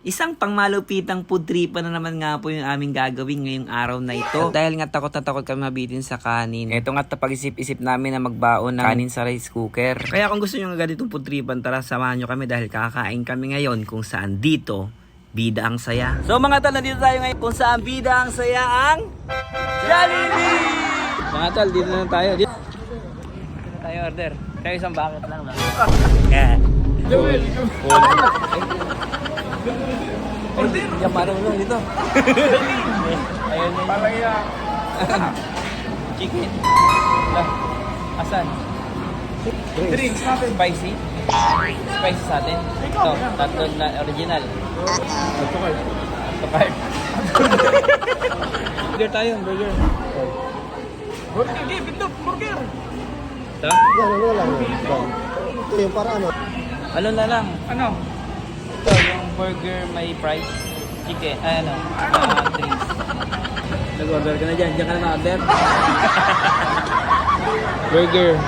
Isang pangmalupitang food tripan na naman nga po yung aming gagawin ngayong araw na ito. At dahil nga takot na takot kami mabitin sa kanin. Ito nga napag-isip-isip namin na magbaon ng kanin sa rice cooker. Kaya kung gusto nyo nga ganitong food tripan, tara samahan nyo kami dahil kakain kami ngayon kung saan dito, bida ang saya. So mga tol, nandito tayo ngayon kung saan bida ang saya ang Jollibee! Mga tol, dito na tayo. Dito na tayo order. Kayo isang bucket lang lang. Joel! Order! Yan, marunong dito. Ayun yun. Palaya. Chicken. Asan? Drinks natin. Spicy? Spicy sa atin? Ito, tatlo na original. Ito kayo. Ito card. Burger tayo, burger. Burger, give it up, burger. Ito? Yan, ano lang. Ito yung para ano. Ano na lang? Ano? Ito, yung burger may fries. Chicken, drinks. Nag-order ka na dyan. Diyan ka na na-order. Burger.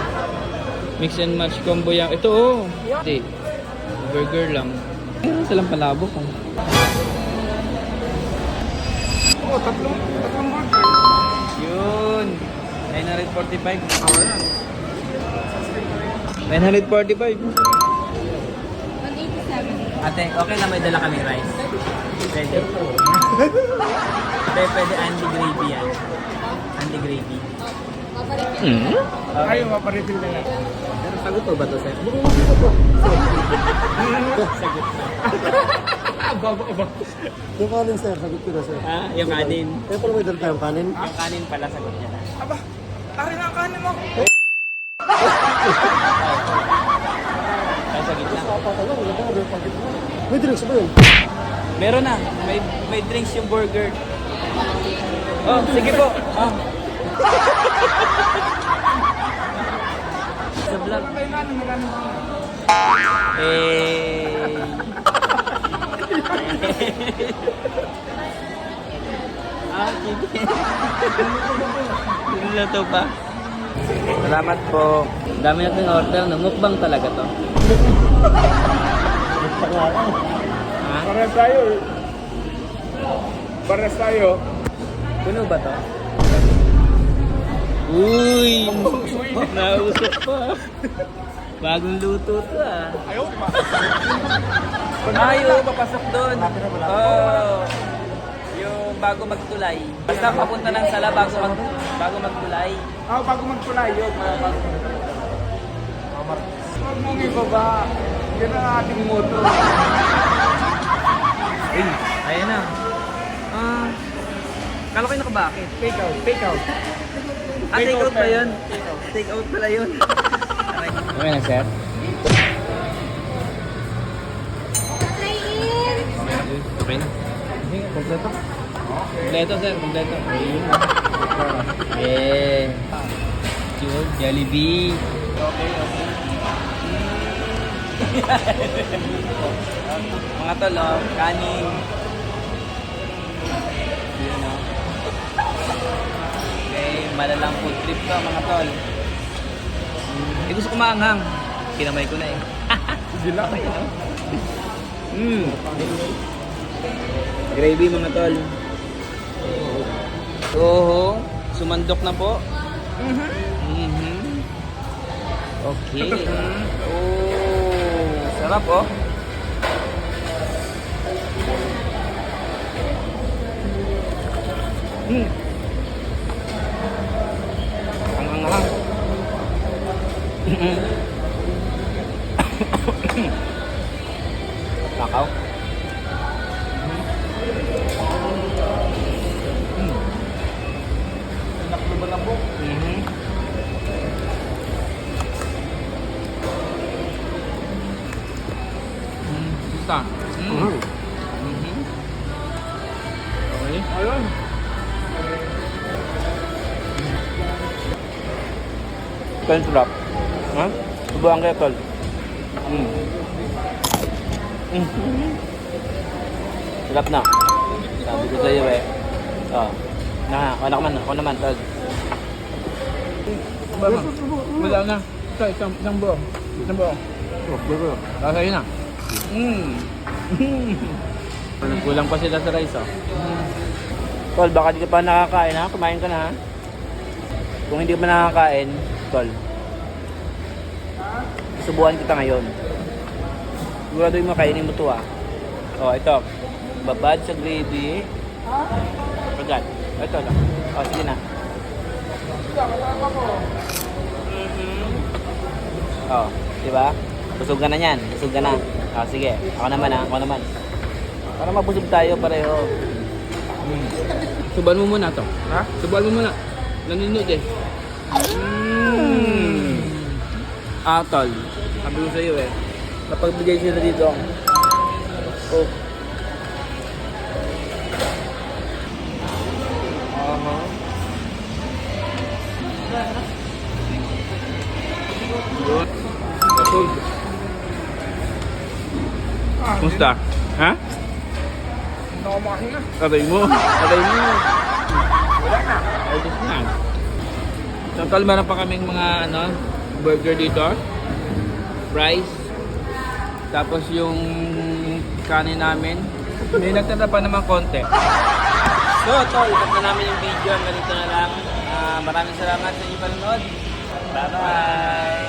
Mix and match combo yan. Ito oh. Hindi. Burger lang. Meron silang palabok. Oh. Oo, tatlong burger. Yun. 945. 945. 187. Ate, okay na may dala kami rice. Pwede. Pwede Andy gravy yan. Andy gravy. Ayaw, maparefill na yan. Pero sagot po ba to, sir? Sagot na. Aba. Yung kanin, sir. Sagot ko na, sir. Ah, yung kanin. Kaya pala may dala tayong kanin. Yung kanin pala sagot niya na. Aba, arin ang kanin mo. Kaya sa gitna. May drinks ba yun? Meron na. May drinks yung burger. Oh, sige po. Ah. Sa vlog. May kanin. Chicken. Ano to pa? Salamat po. Dami natin order. Mukbang talaga to. Ha? Pares tayo. Pares tayo. Puno ba to? Uy! Nausok pa. Bagong luto to ah. Ayaw, ma. Ayaw, papasok doon. Oh. Yung bago magtulay. Basta papunta ng sala bago magtulay. Bago magkulay yun. Huwag mong ibaba. Yan ang ating moto. Ayan na. Kala kayo nakabakit. Take out. Take out ba yun? Take out pala yun. Okay na, sir? Okay na. Kompleto. Kompleto, sir. Kompleto. Yeah. Yun, Jollibee. Mga tol, oh, kanin. Yun, oh. Okay, malalang food trip to, mga tol. Gusto ko maanghang. Kinamay ko na eh. Sila. Gravy, mga tol. Oo, sumandok na po. Okay. Oh, sarap oh. Ang anghang. Takaw. Naklubalabok. Gusta. Okay. Ayun. Pen sarap. Ha? Subuhan kayo, tol. Sarap na. Sabi ko sa'yo eh. Oh. Ako naman, tol. Wala na. Isang buo. Isang buo. Sa'yo na. Nagkulang pa sila sa rice, oh. Tol, baka di ka pa nakakain, ha? Kumain ka na, ha? Kung hindi ka pa nakakain, tol, subukan kita ngayon. Sigurado yung makainin mo to, ah. Oh, ito. Babad sa gravy. Bagat. Ito lang. Oh, sige na. Oh, di ba? Busog ka na yan. Busog ka na. Oh, sige. Ako naman, ha? Ako naman. Para mabusog tayo pareho. Subuan mo muna to. Ha? Subuan mo muna. Naninod eh. Tol. Sabi ko sa'yo eh. Napagbigay sila dito. Oh. Busog. Kumusta? Ha? Hindi ako makahinga. Aray mo. Aray mo. Wala na. Ayos na. So, tol, meron pa kaming mga burger dito. Fries. Tapos yung kanin namin. May nagtata pa naman konti. So, tol, tapos na namin yung video. Ganito na lang. Maraming salamat sa inyong panonood. Bye-bye.